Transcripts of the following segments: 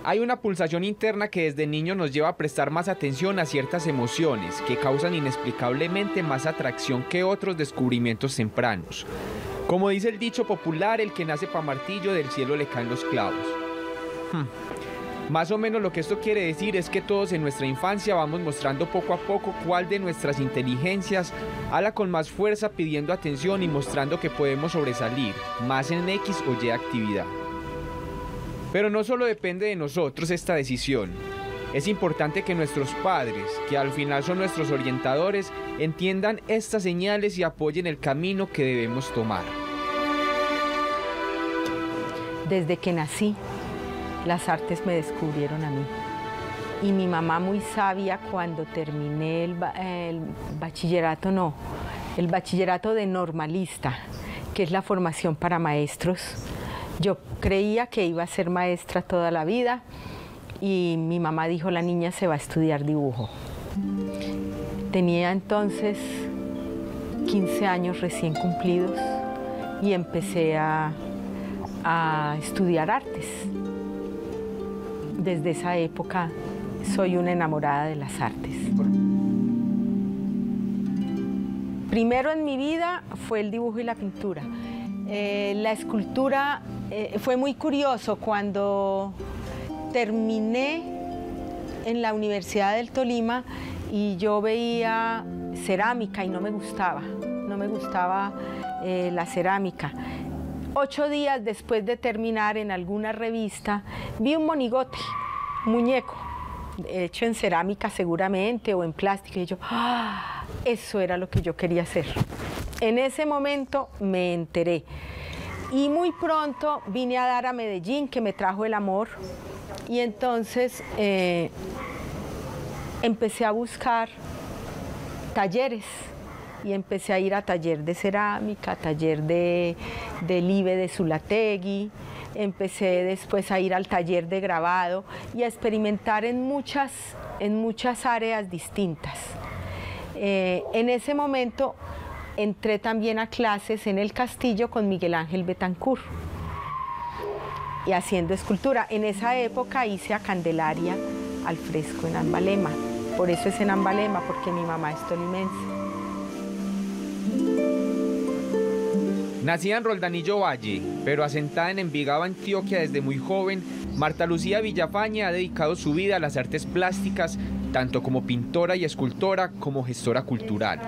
Hay una pulsación interna que desde niño nos lleva a prestar más atención a ciertas emociones que causan inexplicablemente más atracción que otros descubrimientos tempranos. Como dice el dicho popular, el que nace pa' martillo del cielo le caen los clavos. Más o menos lo que esto quiere decir es que todos en nuestra infancia vamos mostrando poco a poco cuál de nuestras inteligencias ala con más fuerza, pidiendo atención y mostrando que podemos sobresalir más en X o Y actividad. Pero no solo depende de nosotros esta decisión. Es importante que nuestros padres, que al final son nuestros orientadores, entiendan estas señales y apoyen el camino que debemos tomar. Desde que nací, las artes me descubrieron a mí. Y mi mamá, muy sabia, cuando terminé el bachillerato de normalista, que es la formación para maestros. Yo creía que iba a ser maestra toda la vida y mi mamá dijo, la niña se va a estudiar dibujo. Tenía entonces 15 años recién cumplidos y empecé a estudiar artes. Desde esa época soy una enamorada de las artes. Primero en mi vida fue el dibujo y la pintura. La escultura fue muy curioso. Cuando terminé en la Universidad del Tolima y yo veía cerámica y no me gustaba la cerámica. 8 días después de terminar, en alguna revista vi un monigote, un muñeco, hecho en cerámica seguramente o en plástico, y yo, eso era lo que yo quería hacer. En ese momento me enteré. Y muy pronto vine a dar a Medellín, que me trajo el amor, y entonces empecé a buscar talleres, y empecé a ir a taller de cerámica, taller de Libe de Zulategui, empecé después a ir al taller de grabado y a experimentar en muchas áreas distintas. En ese momento entré también a clases en el Castillo con Miguel Ángel Betancourt y haciendo escultura. En esa época hice a Candelaria al fresco en Ambalema. Por eso es en Ambalema, porque mi mamá es tolimense. Nacida en Roldanillo Valle, pero asentada en Envigado, Antioquia desde muy joven, Marta Lucía Villafañe ha dedicado su vida a las artes plásticas, tanto como pintora y escultora como gestora cultural.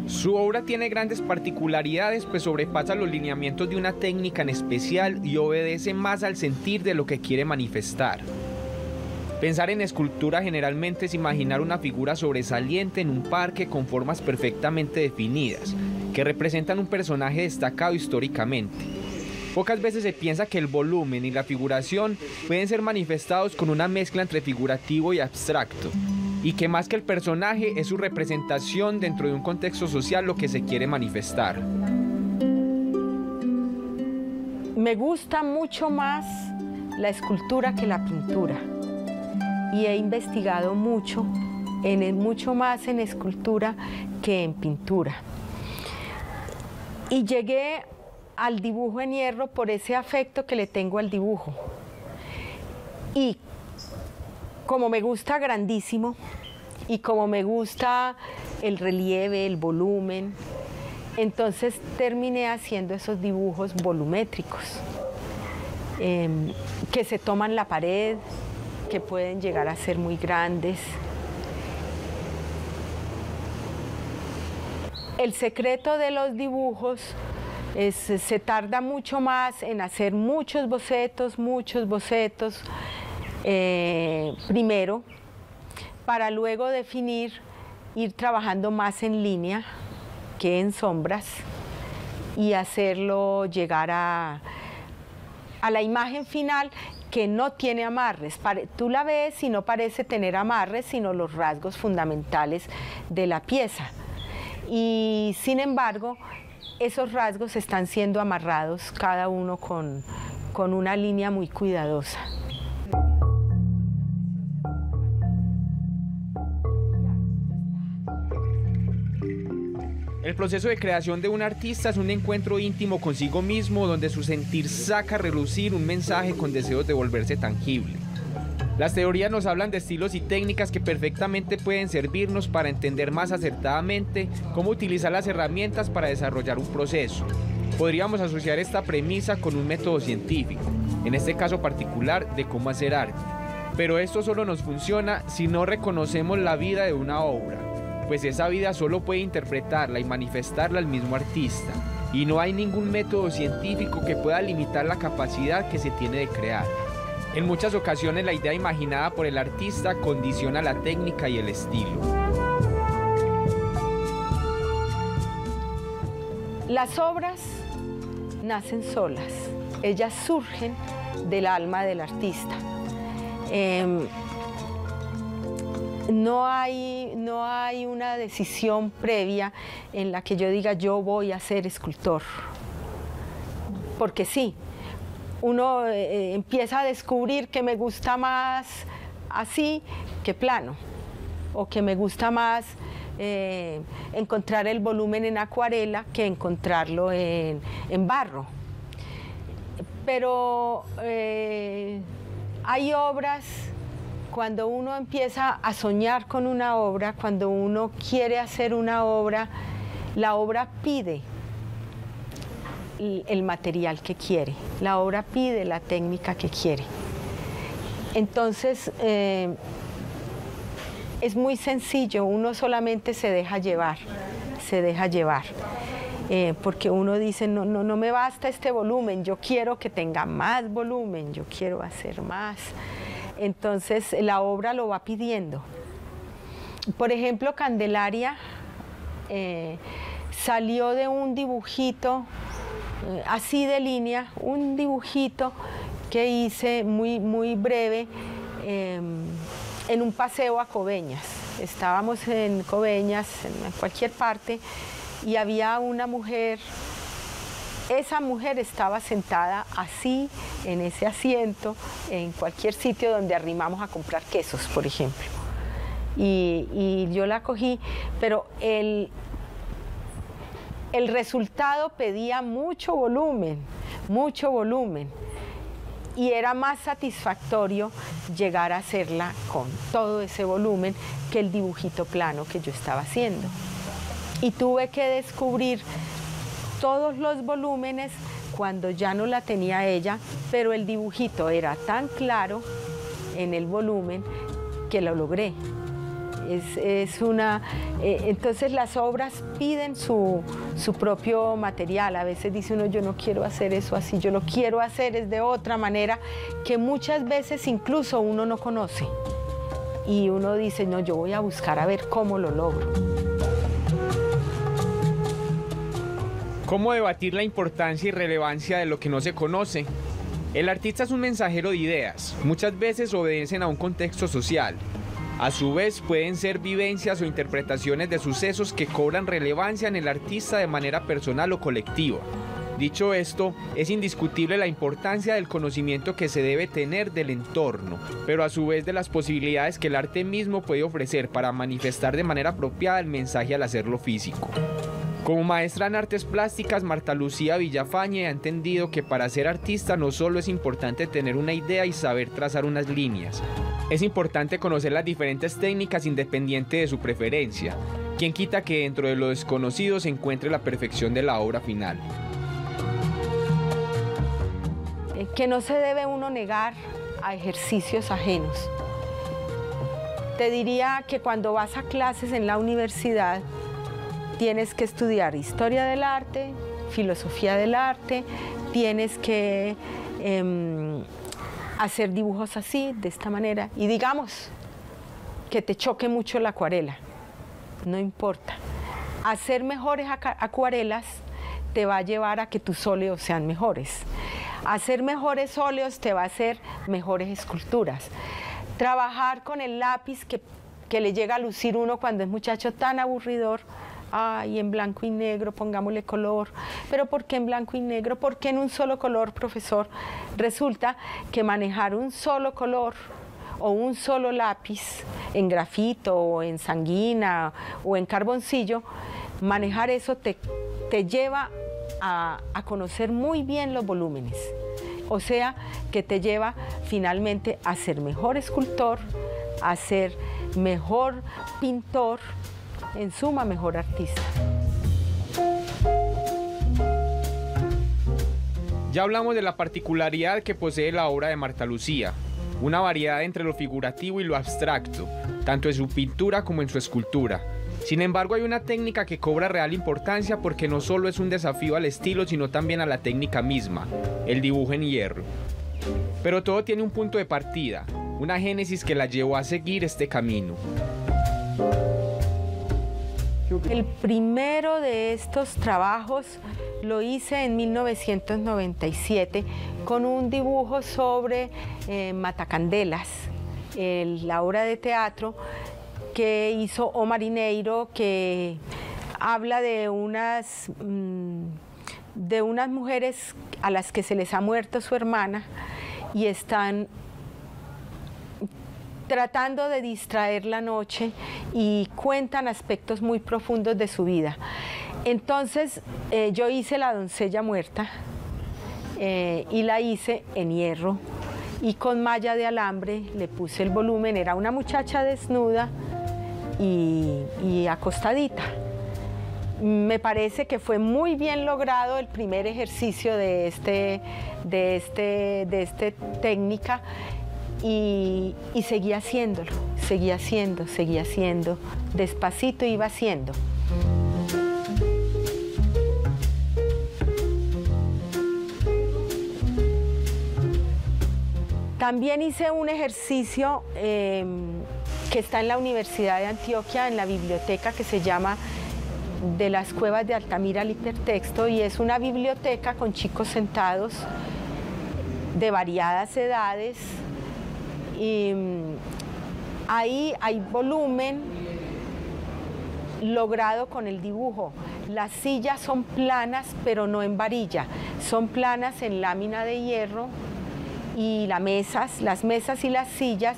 Su obra tiene grandes particularidades, pues sobrepasa los lineamientos de una técnica en especial y obedece más al sentir de lo que quiere manifestar. Pensar en escultura generalmente es imaginar una figura sobresaliente en un parque con formas perfectamente definidas, que representan un personaje destacado históricamente. Pocas veces se piensa que el volumen y la figuración pueden ser manifestados con una mezcla entre figurativo y abstracto, y que más que el personaje es su representación dentro de un contexto social lo que se quiere manifestar. Me gusta mucho más la escultura que la pintura, y he investigado mucho más en escultura que en pintura. Y llegué al dibujo en hierro por ese afecto que le tengo al dibujo. Y como me gusta grandísimo, y como me gusta el relieve, el volumen, entonces terminé haciendo esos dibujos volumétricos, que se toman la pared, que pueden llegar a ser muy grandes. El secreto de los dibujos se tarda mucho más en hacer muchos bocetos, primero, para luego definir, ir trabajando más en línea que en sombras y hacerlo llegar a la imagen final, que no tiene amarres. Tú la ves y no parece tener amarres, sino los rasgos fundamentales de la pieza. Y sin embargo, esos rasgos están siendo amarrados cada uno con una línea muy cuidadosa. El proceso de creación de un artista es un encuentro íntimo consigo mismo donde su sentir saca a relucir un mensaje con deseos de volverse tangible. Las teorías nos hablan de estilos y técnicas que perfectamente pueden servirnos para entender más acertadamente cómo utilizar las herramientas para desarrollar un proceso. Podríamos asociar esta premisa con un método científico, en este caso particular de cómo hacer arte. Pero esto solo nos funciona si no reconocemos la vida de una obra, pues esa vida solo puede interpretarla y manifestarla el mismo artista, y no hay ningún método científico que pueda limitar la capacidad que se tiene de crear. En muchas ocasiones la idea imaginada por el artista condiciona la técnica y el estilo. Las obras nacen solas, ellas surgen del alma del artista. No hay una decisión previa en la que yo diga yo voy a ser escultor, porque sí, uno empieza a descubrir que me gusta más así que plano, o que me gusta más encontrar el volumen en acuarela que encontrarlo en barro. Pero hay obras, cuando uno empieza a soñar con una obra, cuando uno quiere hacer una obra, la obra pide el material que quiere, la obra pide la técnica que quiere. Entonces, es muy sencillo, uno solamente se deja llevar, porque uno dice, no me basta este volumen, yo quiero que tenga más volumen, yo quiero hacer más. Entonces la obra lo va pidiendo. Por ejemplo, Candelaria salió de un dibujito así de línea, un dibujito que hice muy breve en un paseo a Coveñas. Estábamos en Coveñas, en cualquier parte, y había una mujer. Esa mujer estaba sentada así, en ese asiento, en cualquier sitio donde arrimamos a comprar quesos, por ejemplo. Y yo la cogí, pero el resultado pedía mucho volumen, y era más satisfactorio llegar a hacerla con todo ese volumen que el dibujito plano que yo estaba haciendo. Y tuve que descubrir todos los volúmenes cuando ya no la tenía ella, pero el dibujito era tan claro en el volumen que lo logré. Entonces las obras piden su propio material. A veces dice uno, yo no quiero hacer eso así, yo lo quiero hacer es de otra manera, que muchas veces incluso uno no conoce. Y uno dice, no, yo voy a buscar a ver cómo lo logro. ¿Cómo debatir la importancia y relevancia de lo que no se conoce? El artista es un mensajero de ideas. Muchas veces obedecen a un contexto social. A su vez, pueden ser vivencias o interpretaciones de sucesos que cobran relevancia en el artista de manera personal o colectiva. Dicho esto, es indiscutible la importancia del conocimiento que se debe tener del entorno, pero a su vez de las posibilidades que el arte mismo puede ofrecer para manifestar de manera apropiada el mensaje al hacerlo físico. Como maestra en artes plásticas, Marta Lucía Villafañe ha entendido que para ser artista no solo es importante tener una idea y saber trazar unas líneas, es importante conocer las diferentes técnicas independiente de su preferencia. ¿Quién quita que dentro de lo desconocido se encuentre la perfección de la obra final? Que no se debe uno negar a ejercicios ajenos. Te diría que cuando vas a clases en la universidad, tienes que estudiar historia del arte, filosofía del arte, tienes que hacer dibujos así, de esta manera, y digamos que te choque mucho la acuarela, no importa. Hacer mejores acuarelas te va a llevar a que tus óleos sean mejores. Hacer mejores óleos te va a hacer mejores esculturas. Trabajar con el lápiz que le llega a lucir uno cuando es muchacho tan aburridor. Ay, en blanco y negro, pongámosle color. ¿Pero por qué en blanco y negro? ¿Por qué en un solo color, profesor? Resulta que manejar un solo color o un solo lápiz en grafito o en sanguina o en carboncillo, manejar eso te lleva a conocer muy bien los volúmenes. O sea, que te lleva finalmente a ser mejor escultor, a ser mejor pintor, en suma, mejor artista. Ya hablamos de la particularidad que posee la obra de Marta Lucía, una variedad entre lo figurativo y lo abstracto, tanto en su pintura como en su escultura. Sin embargo, hay una técnica que cobra real importancia porque no solo es un desafío al estilo, sino también a la técnica misma, el dibujo en hierro. Pero todo tiene un punto de partida, una génesis que la llevó a seguir este camino. El primero de estos trabajos lo hice en 1997 con un dibujo sobre Matacandelas, la obra de teatro que hizo Omar Ineiro, que habla de unas mujeres a las que se les ha muerto su hermana y están tratando de distraer la noche y cuentan aspectos muy profundos de su vida. Entonces yo hice La doncella muerta y la hice en hierro y con malla de alambre le puse el volumen, era una muchacha desnuda y acostadita. Me parece que fue muy bien logrado el primer ejercicio de esta técnica. Y seguía haciéndolo, seguía haciendo, despacito iba haciendo. También hice un ejercicio que está en la Universidad de Antioquia, en la biblioteca, que se llama De las Cuevas de Altamira al Hipertexto, y es una biblioteca con chicos sentados de variadas edades. Y ahí hay volumen logrado con el dibujo. Las sillas son planas, pero no en varilla, son planas en lámina de hierro, y las mesas y las sillas,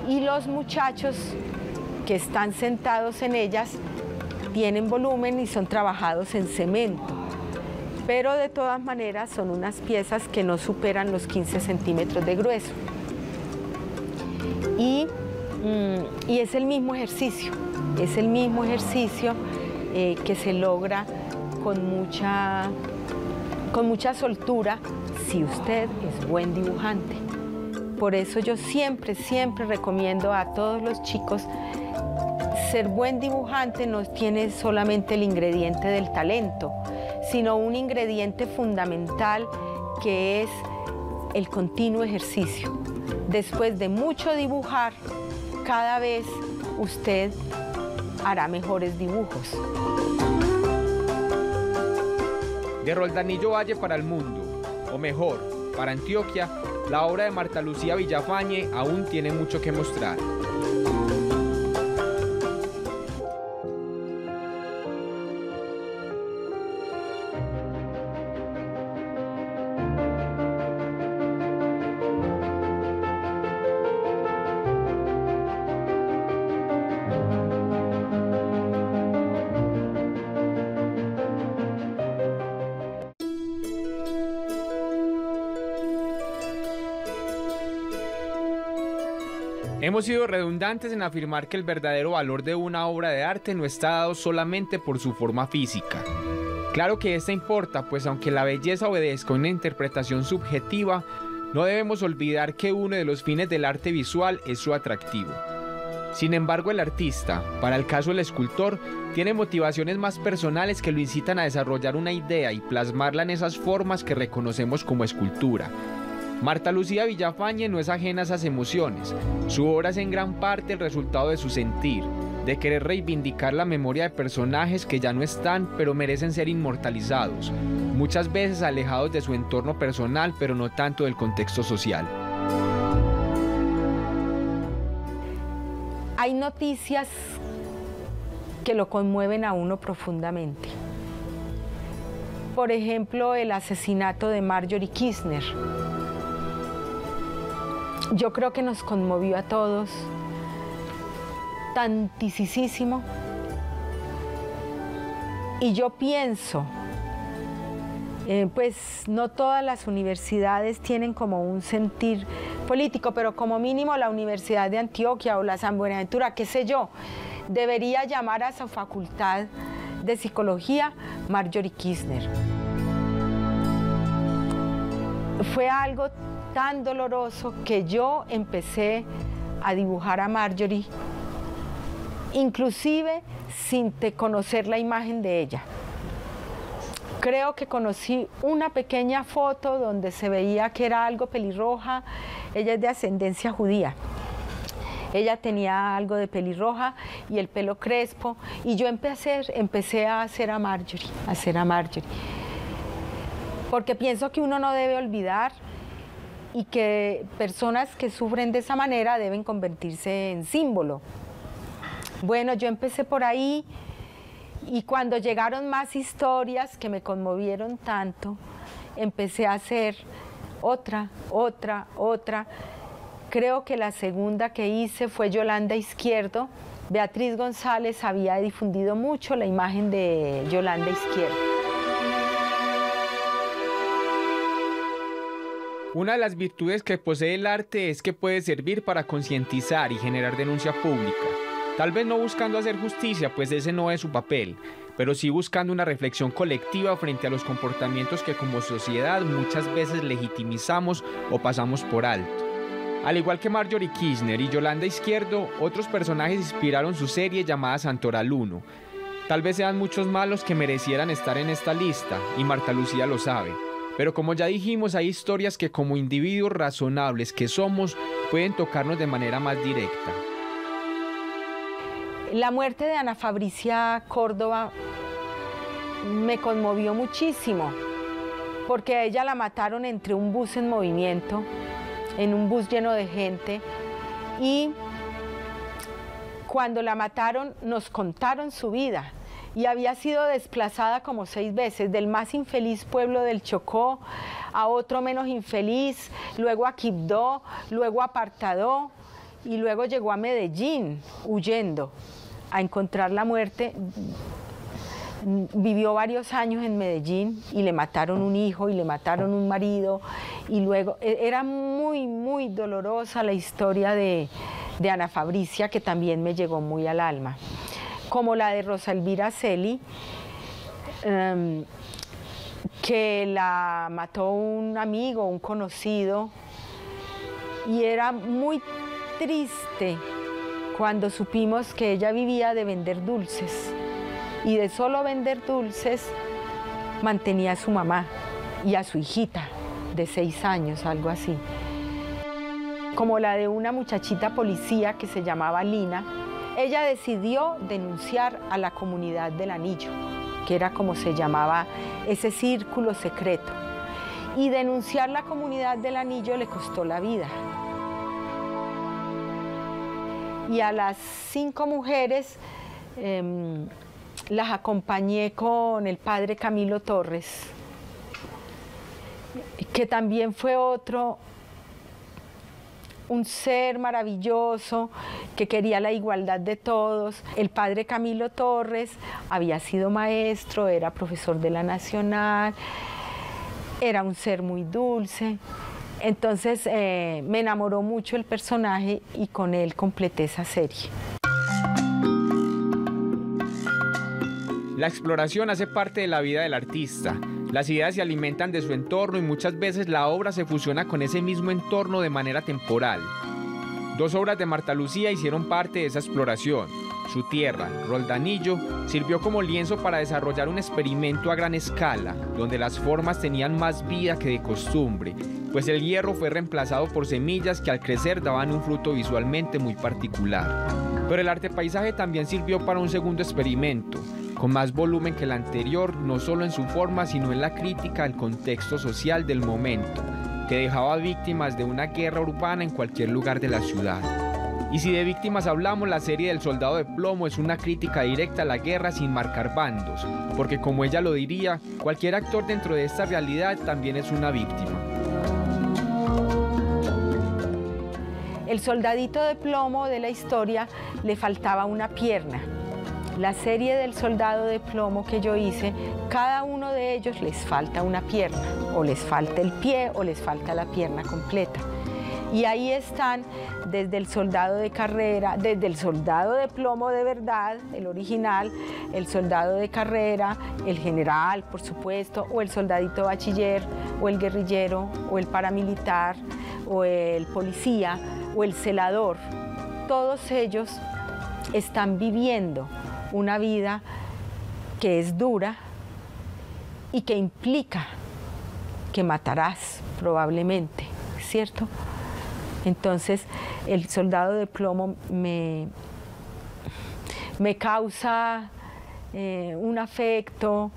y los muchachos que están sentados en ellas tienen volumen y son trabajados en cemento. Pero de todas maneras son unas piezas que no superan los 15 centímetros de grueso. Y es el mismo ejercicio, que se logra con mucha soltura si usted es buen dibujante. Por eso yo siempre recomiendo a todos los chicos, ser buen dibujante no tiene solamente el ingrediente del talento, sino un ingrediente fundamental que es el continuo ejercicio. Después de mucho dibujar, cada vez usted hará mejores dibujos. De Roldanillo Valle para el mundo, o mejor, para Antioquia, la obra de Marta Lucía Villafañe aún tiene mucho que mostrar. Hemos sido redundantes en afirmar que el verdadero valor de una obra de arte no está dado solamente por su forma física. Claro que esta importa, pues aunque la belleza obedezca a una interpretación subjetiva, no debemos olvidar que uno de los fines del arte visual es su atractivo. Sin embargo, el artista, para el caso del escultor, tiene motivaciones más personales que lo incitan a desarrollar una idea y plasmarla en esas formas que reconocemos como escultura. Marta Lucía Villafañe no es ajena a esas emociones. Su obra es en gran parte el resultado de su sentir, de querer reivindicar la memoria de personajes que ya no están, pero merecen ser inmortalizados, muchas veces alejados de su entorno personal, pero no tanto del contexto social. Hay noticias que lo conmueven a uno profundamente. Por ejemplo, el asesinato de Marjorie Kistner. Yo creo que nos conmovió a todos tantísimo. Y yo pienso, pues no todas las universidades tienen como un sentir político, pero como mínimo la Universidad de Antioquia o la San Buenaventura, qué sé yo, debería llamar a su facultad de psicología Marjorie Kistner. Fue algo tan doloroso que yo empecé a dibujar a Marjorie, inclusive sin conocer la imagen de ella. Creo que conocí una pequeña foto donde se veía que era algo pelirroja. Ella es de ascendencia judía. Ella tenía algo de pelirroja y el pelo crespo, y yo empecé a hacer a Marjorie, porque pienso que uno no debe olvidar y que personas que sufren de esa manera deben convertirse en símbolo. Bueno, yo empecé por ahí, y cuando llegaron más historias que me conmovieron tanto, empecé a hacer otra. Creo que la segunda que hice fue Yolanda Izquierdo. Beatriz González había difundido mucho la imagen de Yolanda Izquierdo. Una de las virtudes que posee el arte es que puede servir para concientizar y generar denuncia pública. Tal vez no buscando hacer justicia, pues ese no es su papel, pero sí buscando una reflexión colectiva frente a los comportamientos que como sociedad muchas veces legitimizamos o pasamos por alto. Al igual que Marjorie Kistner y Yolanda Izquierdo, otros personajes inspiraron su serie llamada Santoral 1. Tal vez sean muchos malos que merecieran estar en esta lista, y Marta Lucía lo sabe. Pero como ya dijimos, hay historias que como individuos razonables que somos, pueden tocarnos de manera más directa. La muerte de Ana Fabricia Córdoba me conmovió muchísimo, porque a ella la mataron entre un bus en movimiento, en un bus lleno de gente, y cuando la mataron nos contaron su vida, y había sido desplazada como 6 veces, del más infeliz pueblo del Chocó a otro menos infeliz, luego a Quibdó, luego a Apartadó, y luego llegó a Medellín huyendo a encontrar la muerte. Vivió varios años en Medellín y le mataron un hijo y le mataron un marido, y luego era muy dolorosa la historia de Ana Fabricia, que también me llegó muy al alma, como la de Rosa Elvira Celi, que la mató un amigo, un conocido, y era muy triste cuando supimos que ella vivía de vender dulces, y de solo vender dulces mantenía a su mamá y a su hijita de 6 años, algo así. Como la de una muchachita policía que se llamaba Lina. Ella decidió denunciar a la comunidad del Anillo, que era como se llamaba ese círculo secreto, y denunciar la comunidad del Anillo le costó la vida. Y a las 5 mujeres las acompañé con el padre Camilo Torres, que también fue un ser maravilloso que quería la igualdad de todos. El padre Camilo Torres había sido maestro, era profesor de la Nacional, era un ser muy dulce. Entonces me enamoró mucho el personaje y con él completé esa serie. La exploración hace parte de la vida del artista. Las ideas se alimentan de su entorno y muchas veces la obra se fusiona con ese mismo entorno de manera temporal. 2 obras de Marta Lucía hicieron parte de esa exploración. Su tierra, Roldanillo, sirvió como lienzo para desarrollar un experimento a gran escala, donde las formas tenían más vida que de costumbre, pues el hierro fue reemplazado por semillas que al crecer daban un fruto visualmente muy particular. Pero el arte paisaje también sirvió para un segundo experimento, con más volumen que el anterior, no solo en su forma, sino en la crítica al contexto social del momento, que dejaba víctimas de una guerra urbana en cualquier lugar de la ciudad. Y si de víctimas hablamos, la serie del Soldado de Plomo es una crítica directa a la guerra sin marcar bandos, porque como ella lo diría, cualquier actor dentro de esta realidad también es una víctima. El soldadito de plomo de la historia le faltaba una pierna. La serie del Soldado de Plomo que yo hice, cada uno de ellos les falta una pierna, o les falta el pie, o les falta la pierna completa. Y ahí están desde el soldado de carrera, desde el soldado de plomo de verdad, el original, el soldado de carrera, el general, por supuesto, o el soldadito bachiller, o el guerrillero, o el paramilitar, o el policía, o el celador. Todos ellos están viviendo una vida que es dura y que implica que matarás probablemente, ¿cierto? Entonces el Soldado de Plomo me causa un afecto,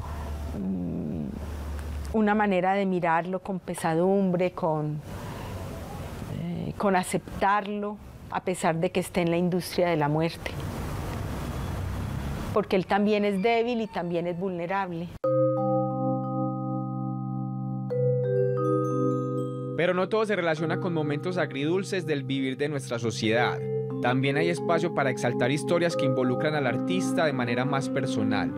una manera de mirarlo con pesadumbre, con aceptarlo, a pesar de que esté en la industria de la muerte. Porque él también es débil y también es vulnerable. Pero no todo se relaciona con momentos agridulces del vivir de nuestra sociedad. También hay espacio para exaltar historias que involucran al artista de manera más personal.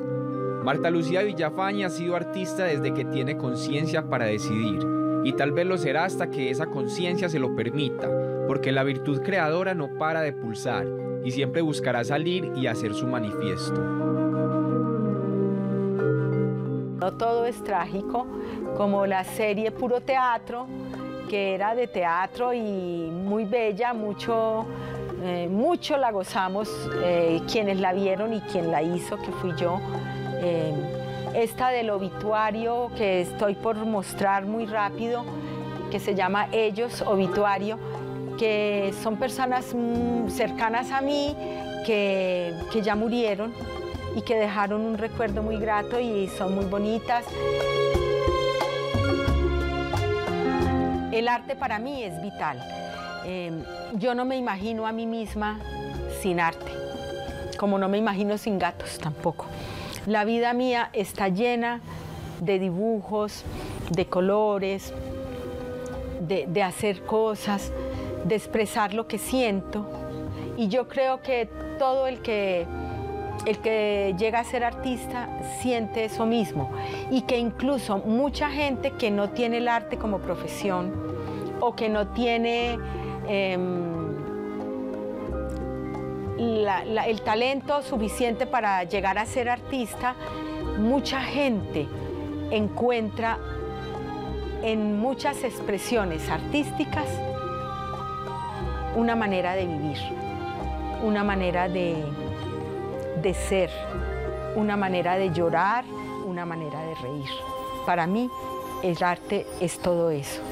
Marta Lucía Villafañe ha sido artista desde que tiene conciencia para decidir, y tal vez lo será hasta que esa conciencia se lo permita, porque la virtud creadora no para de pulsar y siempre buscará salir y hacer su manifiesto. No todo es trágico, como la serie Puro Teatro, que era de teatro y muy bella, mucho la gozamos quienes la vieron y quien la hizo, que fui yo. Esta del obituario que estoy por mostrar muy rápido, que se llama Ellos, Obituario, que son personas cercanas a mí que ya murieron y que dejaron un recuerdo muy grato y son muy bonitas. El arte para mí es vital. Yo no me imagino a mí misma sin arte, como no me imagino sin gatos tampoco. La vida mía está llena de dibujos, de colores, de hacer cosas, de expresar lo que siento. Y yo creo que todo el que llega a ser artista siente eso mismo, y que incluso mucha gente que no tiene el arte como profesión o que no tiene el talento suficiente para llegar a ser artista, mucha gente encuentra en muchas expresiones artísticas una manera de vivir, una manera de ser, una manera de llorar, una manera de reír. Para mí, el arte es todo eso.